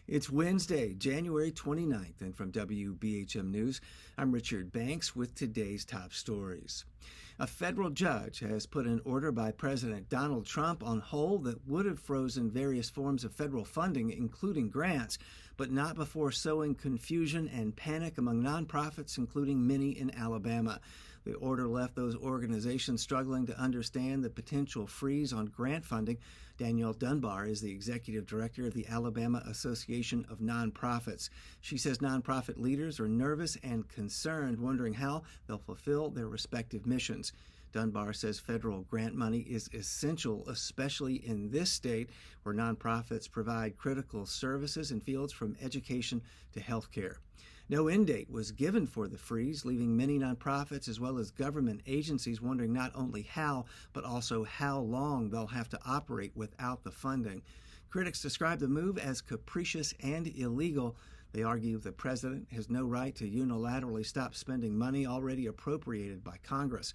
It's Wednesday, January 29th, and from WBHM News, I'm Richard Banks with today's top stories. A federal judge has put an order by President Donald Trump on hold that would have frozen various forms of federal funding, including grants, but not before sowing confusion and panic among nonprofits, including many in Alabama. The order left those organizations struggling to understand the potential freeze on grant funding. Danielle Dunbar is the executive director of the Alabama Association of Nonprofits. She says nonprofit leaders are nervous and concerned, wondering how they'll fulfill their respective missions. Dunbar says federal grant money is essential, especially in this state where nonprofits provide critical services in fields from education to health care. No end date was given for the freeze, leaving many nonprofits as well as government agencies wondering not only how, but also how long they'll have to operate without the funding. Critics describe the move as capricious and illegal. They argue the president has no right to unilaterally stop spending money already appropriated by Congress.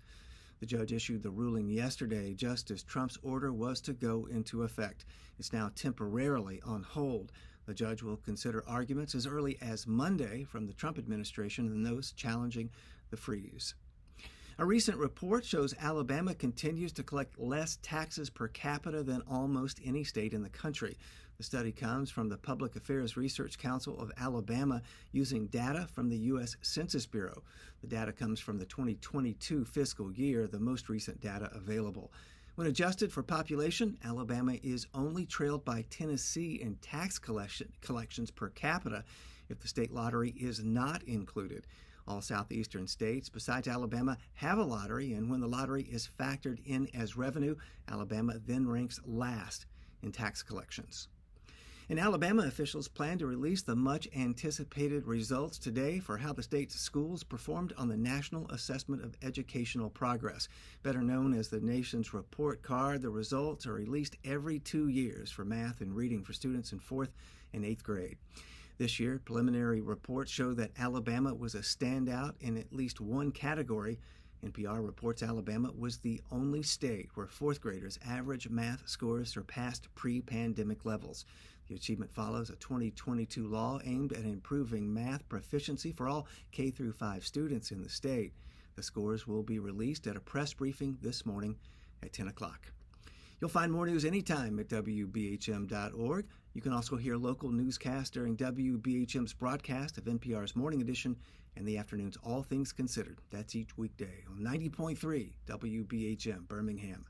The judge issued the ruling yesterday just as Trump's order was to go into effect. It's now temporarily on hold. The judge will consider arguments as early as Monday from the Trump administration and those challenging the freeze. A recent report shows Alabama continues to collect less taxes per capita than almost any state in the country. The study comes from the Public Affairs Research Council of Alabama using data from the U.S. Census Bureau. The data comes from the 2022 fiscal year, the most recent data available. When adjusted for population, Alabama is only trailed by Tennessee in tax collections per capita if the state lottery is not included. All southeastern states besides Alabama have a lottery, and when the lottery is factored in as revenue, Alabama then ranks last in tax collections. And Alabama officials plan to release the much-anticipated results today for how the state's schools performed on the National Assessment of Educational Progress. Better known as the nation's report card, the results are released every 2 years for math and reading for students in 4th and 8th grade. This year, preliminary reports show that Alabama was a standout in at least one category. NPR reports Alabama was the only state where 4th graders' average math scores surpassed pre-pandemic levels. The achievement follows a 2022 law aimed at improving math proficiency for all K-5 students in the state. The scores will be released at a press briefing this morning at 10 o'clock. You'll find more news anytime at WBHM.org. You can also hear local newscasts during WBHM's broadcast of NPR's Morning Edition and the afternoon's All Things Considered. That's each weekday on 90.3 WBHM Birmingham.